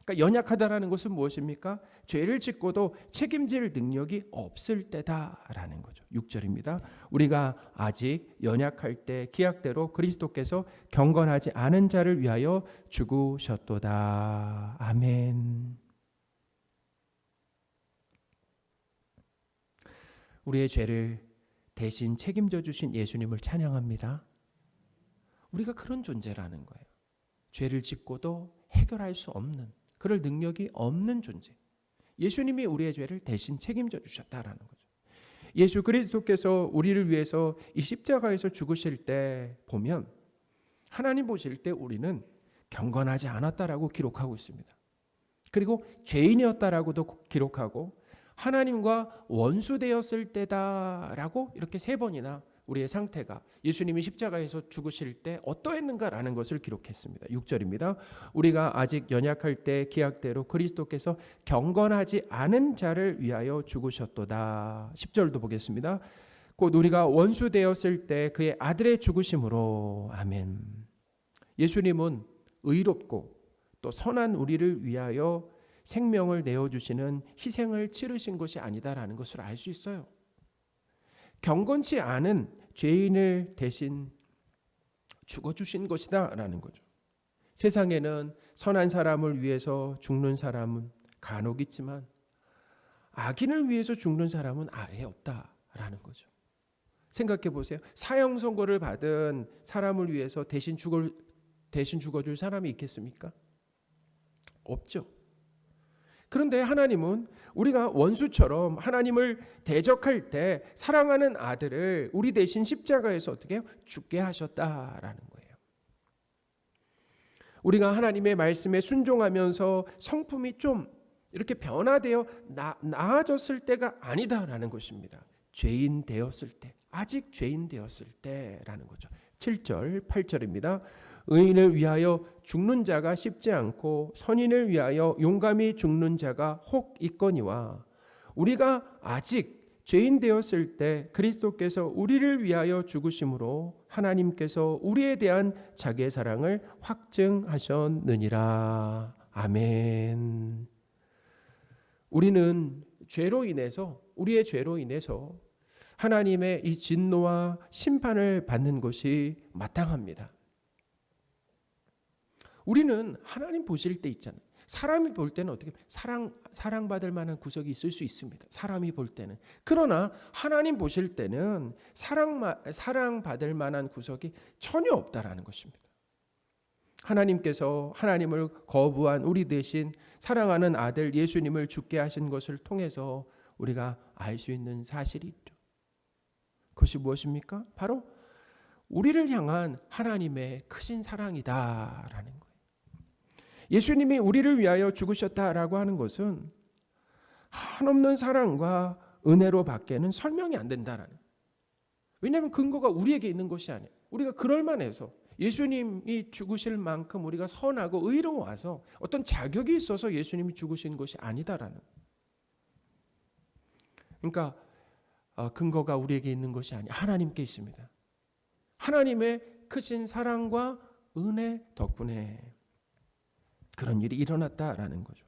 그러니까 연약하다라는 것은 무엇입니까? 죄를 짓고도 책임질 능력이 없을 때다라는 거죠. 6절입니다. 우리가 아직 연약할 때 기약대로 그리스도께서 경건하지 않은 자를 위하여 죽으셨도다. 아멘. 우리의 죄를 대신 책임져 주신 예수님을 찬양합니다. 우리가 그런 존재라는 거예요. 죄를 짓고도 해결할 수 없는, 그럴 능력이 없는 존재. 예수님이 우리의 죄를 대신 책임져 주셨다라는 거죠. 예수 그리스도께서 우리를 위해서 이 십자가에서 죽으실 때 보면 하나님 보실 때 우리는 경건하지 않았다라고 기록하고 있습니다. 그리고 죄인이었다라고도 기록하고 하나님과 원수되었을 때다라고 이렇게 3번이나 우리의 상태가 예수님이 십자가에서 죽으실 때 어떠했는가라는 것을 기록했습니다. 6절입니다. 우리가 아직 연약할 때 기약대로 그리스도께서 경건하지 않은 자를 위하여 죽으셨도다. 10절도 보겠습니다. 곧 우리가 원수되었을 때 그의 아들의 죽으심으로. 아멘. 예수님은 의롭고 또 선한 우리를 위하여 생명을 내어주시는 희생을 치르신 것이 아니다라는 것을 알 수 있어요. 경건치 않은 죄인을 대신 죽어주신 것이다라는 거죠. 세상에는 선한 사람을 위해서 죽는 사람은 간혹 있지만 악인을 위해서 죽는 사람은 아예 없다라는 거죠. 생각해 보세요. 사형 선고를 받은 사람을 위해서 대신 죽어줄 사람이 있겠습니까? 없죠. 그런데 하나님은 우리가 원수처럼 하나님을 대적할 때 사랑하는 아들을 우리 대신 십자가에서 어떻게 해요? 죽게 하셨다라는 거예요. 우리가 하나님의 말씀에 순종하면서 성품이 좀 이렇게 변화되어 나아졌을 때가 아니다라는 것입니다. 죄인 되었을 때, 아직 죄인 되었을 때라는 거죠. 7절, 8절입니다. 의인을 위하여 죽는 자가 쉽지 않고 선인을 위하여 용감히 죽는 자가 혹 있거니와 우리가 아직 죄인 되었을 때 그리스도께서 우리를 위하여 죽으심으로 하나님께서 우리에 대한 자기의 사랑을 확증하셨느니라. 아멘. 우리는 우리의 죄로 인해서 하나님의 이 진노와 심판을 받는 것이 마땅합니다. 우리는 하나님 보실 때 있잖아요. 사람이 볼 때는 어떻게 사랑받을 만한 구석이 있을 수 있습니다. 사람이 볼 때는. 그러나 하나님 보실 때는 사랑받을 만한 구석이 전혀 없다라는 것입니다. 하나님께서 하나님을 거부한 우리 대신 사랑하는 아들 예수님을 죽게 하신 것을 통해서 우리가 알 수 있는 사실이 있죠. 그것이 무엇입니까? 바로 우리를 향한 하나님의 크신 사랑이다라는 거예요. 예수님이 우리를 위하여 죽으셨다라고 하는 것은 한없는 사랑과 은혜로 밖에는 설명이 안 된다라는 거예요. 왜냐하면 근거가 우리에게 있는 것이 아니에요. 우리가 그럴 만해서 예수님이 죽으실 만큼 우리가 선하고 의로워서 어떤 자격이 있어서 예수님이 죽으신 것이 아니다라는 거예요. 그러니까 근거가 우리에게 있는 것이 아니에요. 하나님께 있습니다. 하나님의 크신 사랑과 은혜 덕분에 그런 일이 일어났다라는 거죠.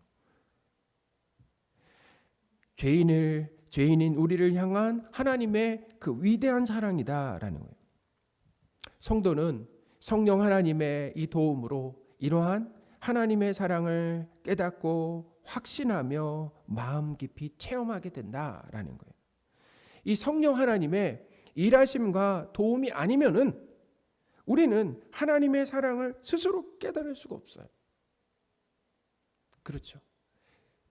죄인인 우리를 향한 하나님의 그 위대한 사랑이다라는 거예요. 성도는 성령 하나님의 이 도움으로 이러한 하나님의 사랑을 깨닫고 확신하며 마음 깊이 체험하게 된다라는 거예요. 이 성령 하나님의 일하심과 도움이 아니면은 우리는 하나님의 사랑을 스스로 깨달을 수가 없어요. 그렇죠.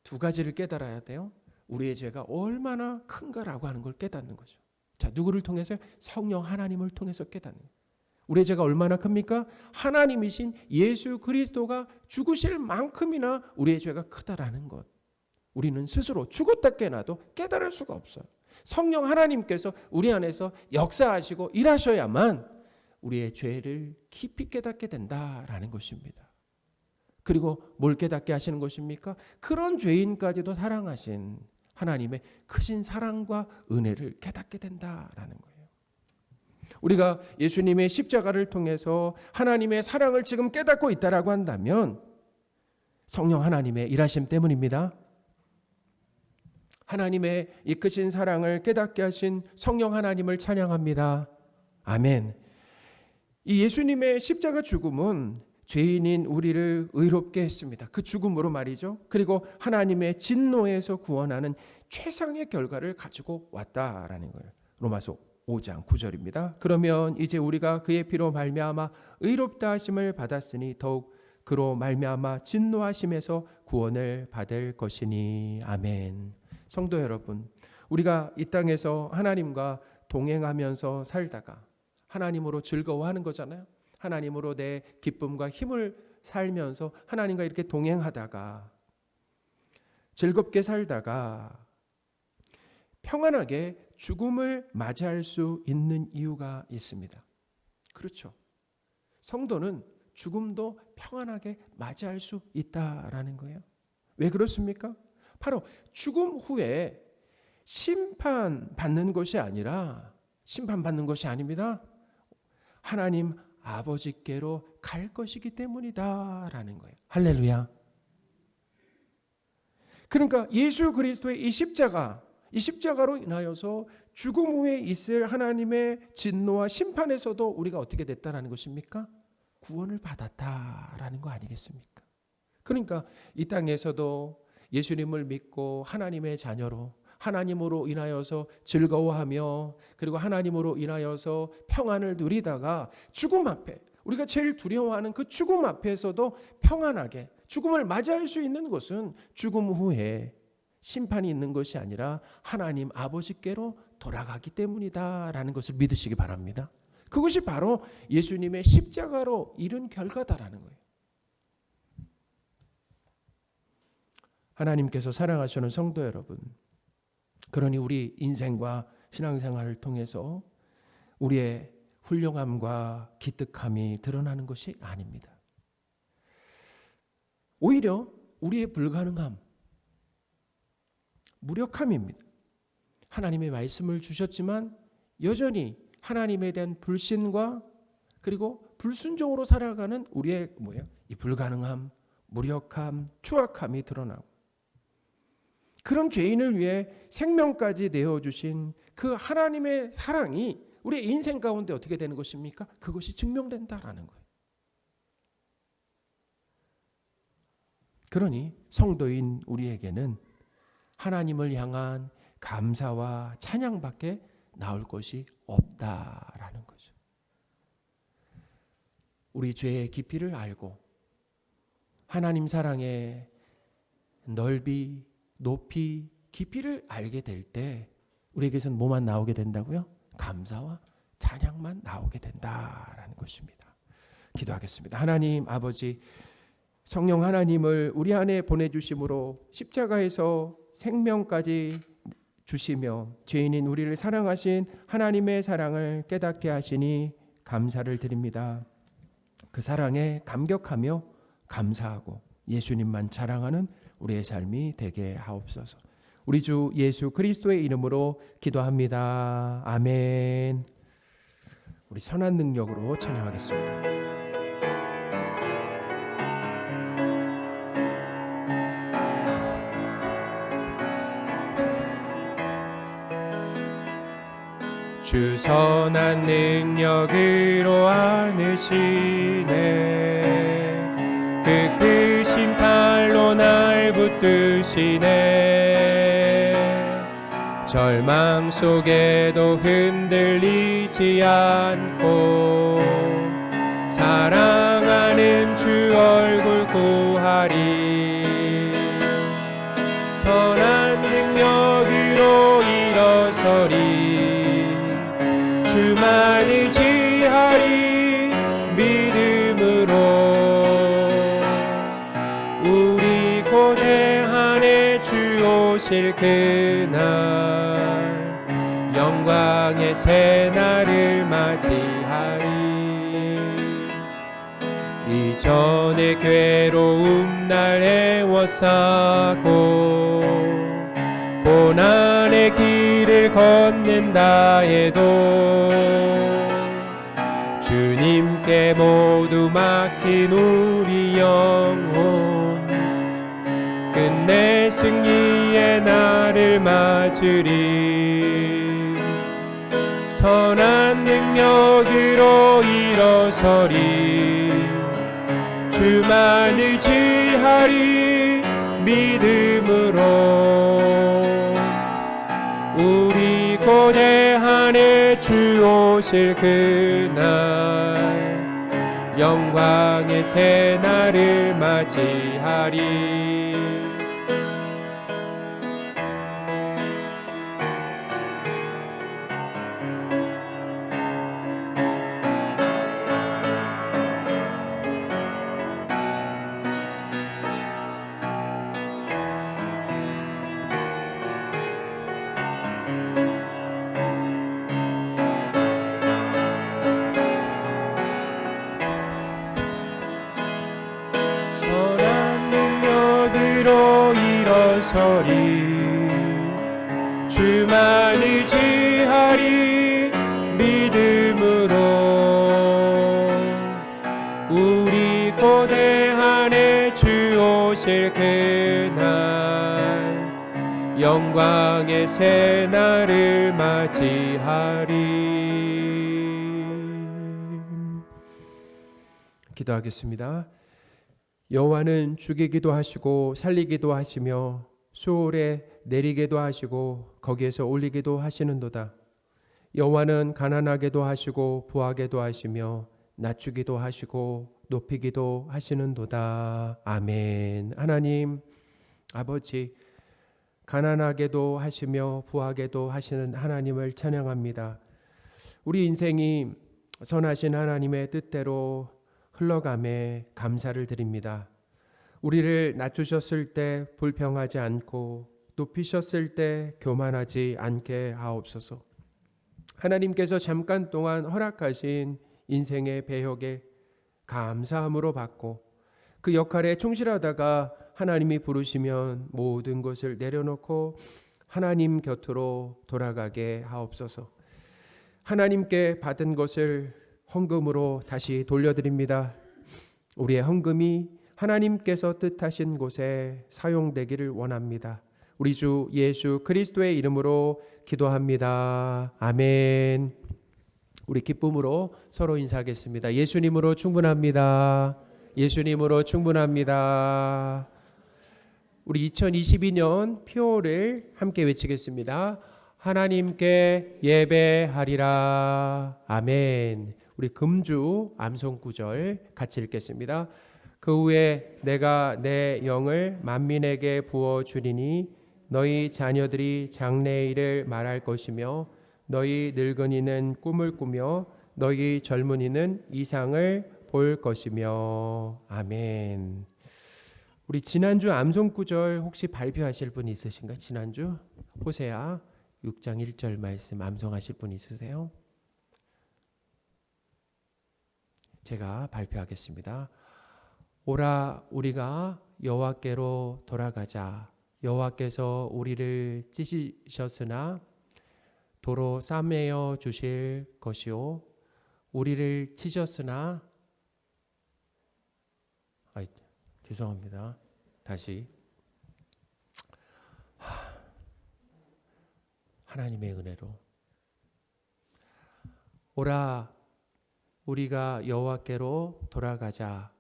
두 가지를 깨달아야 돼요. 우리의 죄가 얼마나 큰가라고 하는 걸 깨닫는 거죠. 자, 누구를 통해서? 성령 하나님을 통해서 깨닫는 거예요. 우리의 죄가 얼마나 큽니까? 하나님이신 예수 그리스도가 죽으실 만큼이나 우리의 죄가 크다라는 것. 우리는 스스로 죽었다 깨나도 깨달을 수가 없어요. 성령 하나님께서 우리 안에서 역사하시고 일하셔야만 우리의 죄를 깊이 깨닫게 된다라는 것입니다. 그리고 뭘 깨닫게 하시는 것입니까? 그런 죄인까지도 사랑하신 하나님의 크신 사랑과 은혜를 깨닫게 된다라는 거예요. 우리가 예수님의 십자가를 통해서 하나님의 사랑을 지금 깨닫고 있다라고 한다면 성령 하나님의 일하심 때문입니다. 하나님의 이 크신 사랑을 깨닫게 하신 성령 하나님을 찬양합니다. 아멘. 이 예수님의 십자가 죽음은 죄인인 우리를 의롭게 했습니다. 그 죽음으로 말이죠. 그리고 하나님의 진노에서 구원하는 최상의 결과를 가지고 왔다라는 거예요. 로마서 5장 9절입니다. 그러면 이제 우리가 그의 피로 말미암아 의롭다 하심을 받았으니 더욱 그로 말미암아 진노하심에서 구원을 받을 것이니. 아멘. 성도 여러분, 우리가 이 땅에서 하나님과 동행하면서 살다가 하나님으로 즐거워하는 거잖아요. 하나님으로 내 기쁨과 힘을 살면서 하나님과 이렇게 동행하다가 즐겁게 살다가 평안하게 죽음을 맞이할 수 있는 이유가 있습니다. 그렇죠. 성도는 죽음도 평안하게 맞이할 수 있다라는 거예요. 왜 그렇습니까? 바로 죽음 후에 심판받는 것이 아니라 심판받는 것이 아닙니다. 하나님 아버지께로 갈 것이기 때문이다라는 거예요. 할렐루야. 그러니까 예수 그리스도의 이 십자가로 인하여서 죽음 후에 있을 하나님의 진노와 심판에서도 우리가 어떻게 됐다라는 것입니까? 구원을 받았다라는 거 아니겠습니까? 그러니까 이 땅에서도 예수님을 믿고 하나님의 자녀로, 하나님으로 인하여서 즐거워하며, 그리고 하나님으로 인하여서 평안을 누리다가 죽음 앞에, 우리가 제일 두려워하는 그 죽음 앞에서도 평안하게 죽음을 맞이할 수 있는 것은 죽음 후에 심판이 있는 것이 아니라 하나님 아버지께로 돌아가기 때문이다라는 것을 믿으시기 바랍니다. 그것이 바로 예수님의 십자가로 이룬 결과다라는 거예요. 하나님께서 사랑하시는 성도 여러분, 그러니 우리 인생과 신앙생활을 통해서 우리의 훌륭함과 기특함이 드러나는 것이 아닙니다. 오히려 우리의 불가능함, 무력함입니다. 하나님의 말씀을 주셨지만 여전히 하나님에 대한 불신과 그리고 불순종으로 살아가는 우리의 이 불가능함, 무력함, 추악함이 드러나고, 그런 죄인을 위해 생명까지 내어주신 그 하나님의 사랑이 우리의 인생 가운데 어떻게 되는 것입니까? 그것이 증명된다라는 거예요. 그러니 성도인 우리에게는 하나님을 향한 감사와 찬양밖에 나올 것이 없다라는 거죠. 우리 죄의 깊이를 알고 하나님 사랑의 넓이, 높이, 깊이를 알게 될 때 우리에게서는 뭐만 나오게 된다고요? 감사와 찬양만 나오게 된다라는 것입니다. 기도하겠습니다. 하나님 아버지, 성령 하나님을 우리 안에 보내주심으로 십자가에서 생명까지 주시며 죄인인 우리를 사랑하신 하나님의 사랑을 깨닫게 하시니 감사를 드립니다. 그 사랑에 감격하며 감사하고 예수님만 자랑하는 우리의 삶이 되게 하옵소서. 우리 주 예수 그리스도의 이름으로 기도합니다. 아멘. 우리 선한 능력으로 찬양하겠습니다. 주 선한 능력으로 안으시네. 그 크신 팔로 날 붙드시네. 절망 속에도 흔들리지 않고 사랑하는 주 얼굴 구하리. 선한 능력으로 일어서리. 주만 의지하리. 믿음으로 우리 고뇌하네. 주 오실 그날 영광의 새날을 맞이하리. 이전의 괴로움 날 애워싸고 고난의 길을 걷는다 해도 주님께 모두 맡긴 우리 영혼 끝내 승리의 날을 맞으리. 선한 능력으로 일어서리. 주만 의지하리. 믿음으로 우리 고뇌하네. 주 오실 그날 영광의 새날을 맞이하리. 주만 의지하리. 믿음으로 우리 고뇌하네. 주 오실 그날 영광의 새날을 맞이하리. 기도하겠습니다. 여호와는 죽이기도 하시고 살리기도 하시며 수월에 내리게도 하시고 거기에서 올리기도 하시는도다. 여호와는 가난하게도 하시고 부하게도 하시며 낮추기도 하시고 높이기도 하시는도다. 아멘. 하나님 아버지, 가난하게도 하시며 부하게도 하시는 하나님을 찬양합니다. 우리 인생이 선하신 하나님의 뜻대로 흘러감에 감사를 드립니다. 우리를 낮추셨을 때 불평하지 않고 높이셨을 때 교만하지 않게 하옵소서. 하나님께서 잠깐 동안 허락하신 인생의 배역에 감사함으로 받고 그 역할에 충실하다가 하나님이 부르시면 모든 것을 내려놓고 하나님 곁으로 돌아가게 하옵소서. 하나님께 받은 것을 헌금으로 다시 돌려드립니다. 우리의 헌금이 하나님께서 뜻하신 곳에 사용되기를 원합니다. 우리 주 예수 그리스도의 이름으로 기도합니다. 아멘. 우리 기쁨으로 서로 인사하겠습니다. 예수님으로 충분합니다. 예수님으로 충분합니다. 우리 2022년 표를 함께 외치겠습니다. 하나님께 예배하리라. 아멘. 우리 금주 암송 구절 같이 읽겠습니다. 그 후에 내가 내 영을 만민에게 부어주리니 너희 자녀들이 장래일을 말할 것이며 너희 늙은이는 꿈을 꾸며 너희 젊은이는 이상을 볼 것이며. 아멘. 우리 지난주 암송 구절 혹시 발표하실 분 있으신가요? 지난주 호세아 6장 1절 말씀 암송하실 분 있으세요? 제가 발표하겠습니다. 오라 우리가 여호와께로 돌아가자. 여호와께서 우리를 찢으셨으나 도로 싸매어 주실 것이요 우리를 찢었으나 죄송합니다. 다시 하나님의 은혜로 오라 우리가 여호와께로 돌아가자.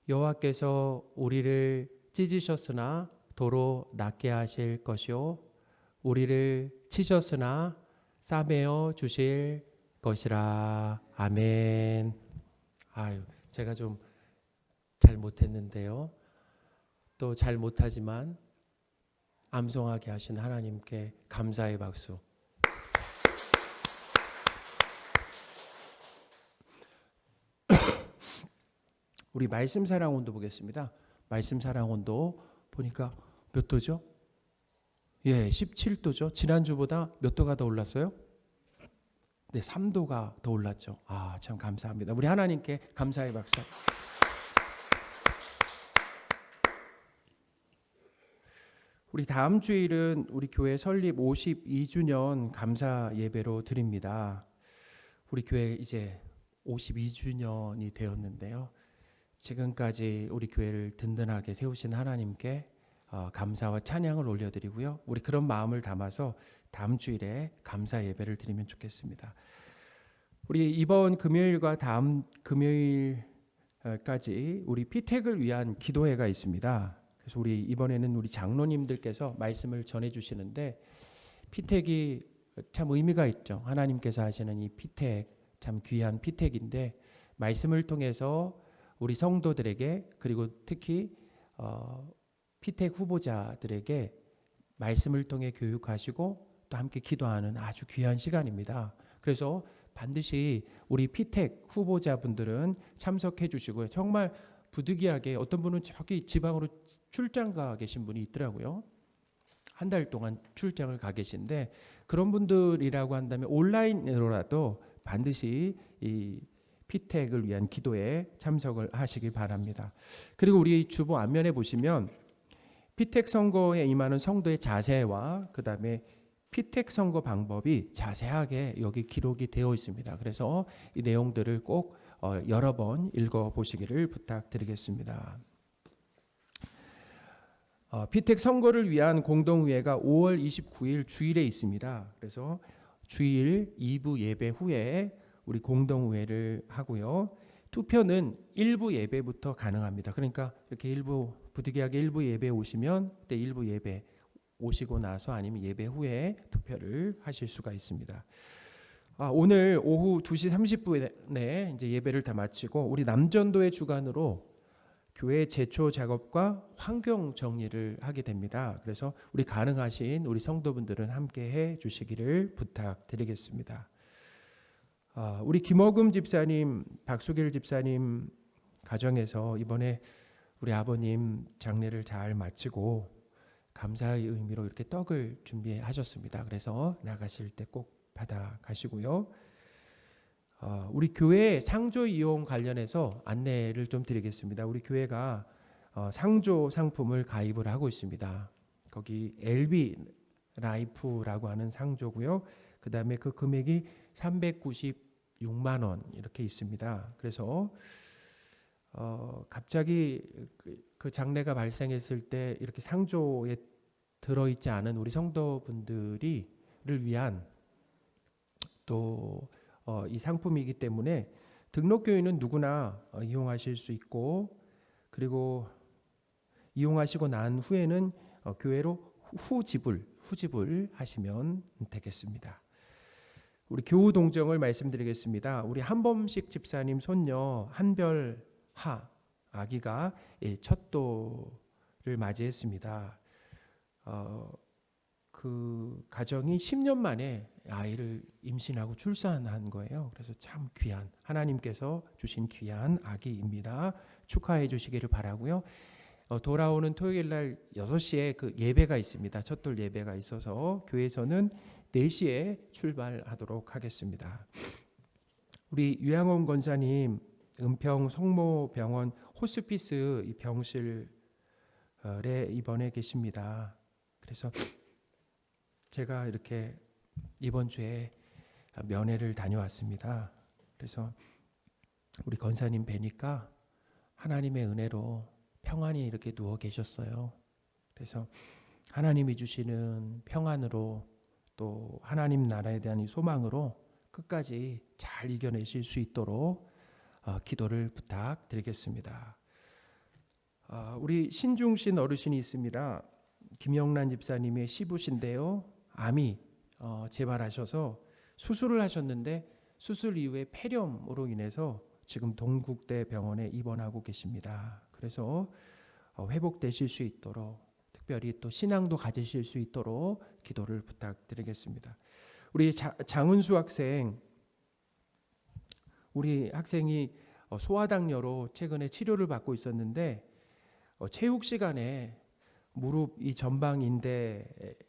여호와께서 우리를 찢으셨으나 도로 낫게 하실 것이요 우리를 치셨으나 싸매어 주실 것이라. 아멘. 제가 좀 잘 못했는데요. 또 잘 못하지만 암송하게 하신 하나님께 감사의 박수. 우리 말씀 사랑 온도 보겠습니다. 말씀 사랑 온도 보니까 몇 도죠? 17도죠. 지난주보다 몇 도가 더 올랐어요? 네, 3도가 더 올랐죠. 참 감사합니다. 우리 하나님께 감사의 박수. 우리 다음 주일은 우리 교회 설립 52주년 감사 예배로 드립니다. 우리 교회 이제 52주년이 되었는데요. 지금까지 우리 교회를 든든하게 세우신 하나님께 감사와 찬양을 올려드리고요. 우리 그런 마음을 담아서 다음 주일에 감사 예배를 드리면 좋겠습니다. 우리 이번 금요일과 다음 금요일까지 우리 피택을 위한 기도회가 있습니다. 그래서 우리 이번에는 우리 장로님들께서 말씀을 전해주시는데 피택이 참 의미가 있죠. 하나님께서 하시는 이 피택 참 귀한 피택인데 말씀을 통해서 우리 성도들에게 그리고 특히 피택 후보자들에게 말씀을 통해 교육하시고 또 함께 기도하는 아주 귀한 시간입니다. 그래서 반드시 우리 피택 후보자분들은 참석해 주시고요. 정말 부득이하게 어떤 분은 저기 지방으로 출장 가 계신 분이 있더라고요. 한 달 동안 출장을 가 계신데 그런 분들이라고 한다면 온라인으로라도 반드시 이 피택을 위한 기도에 참석을 하시기 바랍니다. 그리고 우리 주보 앞면에 보시면 피택 선거에 임하는 성도의 자세와 그 다음에 피택 선거 방법이 자세하게 여기 기록이 되어 있습니다. 그래서 이 내용들을 꼭 여러 번 읽어보시기를 부탁드리겠습니다. 피택 선거를 위한 공동의회가 5월 29일 주일에 있습니다. 그래서 주일 2부 예배 후에 우리 공동의회를 하고요. 투표는 일부 예배부터 가능합니다. 그러니까 이렇게 일부 부득이하게 일부 예배 오시면 그때 일부 예배 오시고 나서 아니면 예배 후에 투표를 하실 수가 있습니다. 오늘 오후 2시 30분에 이제 예배를 다 마치고 우리 남전도의 주관으로 교회 제초 작업과 환경 정리를 하게 됩니다. 그래서 우리 가능하신 우리 성도분들은 함께 해 주시기를 부탁드리겠습니다. 우리 김어금 집사님, 박수길 집사님 가정에서 이번에 우리 아버님 장례를 잘 마치고 감사의 의미로 이렇게 떡을 준비하셨습니다. 그래서 나가실 때 꼭 받아 가시고요. 우리 교회 상조 이용 관련해서 안내를 좀 드리겠습니다. 우리 교회가 상조 상품을 가입을 하고 있습니다. 거기 LB 라이프라고 하는 상조고요. 그 다음에 그 금액이 396만 원 이렇게 있습니다. 그래서 갑자기 그 장례가 발생했을 때 이렇게 상조에 들어있지 않은 우리 성도분들을 위한 또 이 상품이기 때문에 등록교인은 누구나 이용하실 수 있고, 그리고 이용하시고 난 후에는 교회로 후지불 하시면 되겠습니다. 우리 교우 동정을 말씀드리겠습니다. 우리 한범식 집사님 손녀 한별하 아기가 첫도를 맞이했습니다. 그 가정이 10년 만에 아이를 임신하고 출산한 거예요. 그래서 참 귀한, 하나님께서 주신 귀한 아기입니다. 축하해 주시기를 바라고요. 돌아오는 토요일 날 6시에 그 예배가 있습니다. 첫돌 예배가 있어서 교회에서는 4시에 출발하도록 하겠습니다. 우리 유양원 권사님 은평 성모병원 호스피스 이 병실에 입원해 계십니다. 그래서 제가 이렇게 이번 주에 면회를 다녀왔습니다. 그래서 우리 권사님 뵈니까 하나님의 은혜로 평안히 이렇게 누워 계셨어요. 그래서 하나님이 주시는 평안으로 또 하나님 나라에 대한 이 소망으로 끝까지 잘 이겨내실 수 있도록 기도를 부탁드리겠습니다. 우리 신중신 어르신이 있습니다. 김영란 집사님의 시부신데요. 암이 재발하셔서 수술을 하셨는데 수술 이후에 폐렴으로 인해서 지금 동국대 병원에 입원하고 계십니다. 그래서 회복되실 수 있도록 특별히 또 신앙도 가지실 수 있도록 기도를 부탁드리겠습니다. 우리 장은수 학생, 우리 학생이 소아당뇨로 최근에 치료를 받고 있었는데 체육 시간에 무릎 이 전방 인대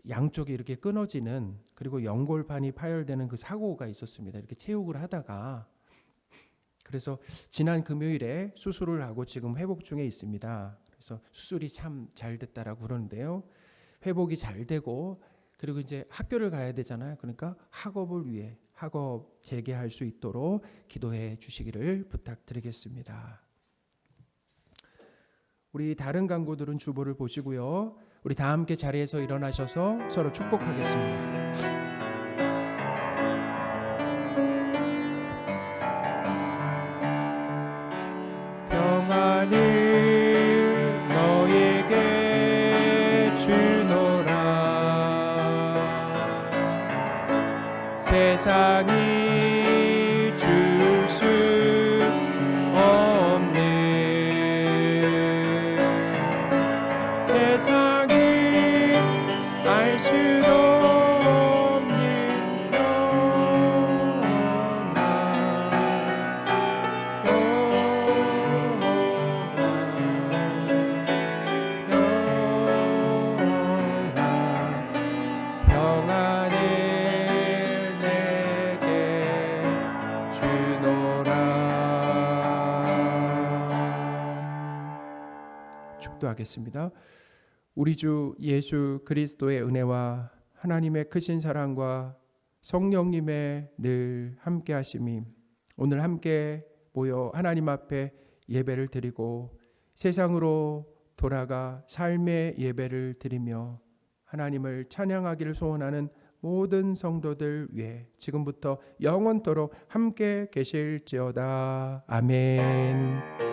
양쪽이 이렇게 끊어지는, 그리고 연골판이 파열되는 그 사고가 있었습니다. 이렇게 체육을 하다가. 그래서 지난 금요일에 수술을 하고 지금 회복 중에 있습니다. 그래서 수술이 참 잘 됐다라고 그러는데요. 회복이 잘 되고, 그리고 이제 학교를 가야 되잖아요. 그러니까 학업을 위해 학업 재개할 수 있도록 기도해 주시기를 부탁드리겠습니다. 우리 다른 강구들은 주보를 보시고요. 우리 다 함께 자리에서 일어나셔서 서로 축복하겠습니다. 평안을 너에게 주노라. 세상이 줄 수 없는 세상이 알 수도 없는 평안을 내게 주노라. 축도하겠습니다. 우리 주 예수 그리스도의 은혜와 하나님의 크신 사랑과 성령님의 늘 함께 하심이 오늘 함께 모여 하나님 앞에 예배를 드리고 세상으로 돌아가 삶의 예배를 드리며 하나님을 찬양하기를 소원하는 모든 성도들 위해 지금부터 영원토록 함께 계실지어다. 아멘.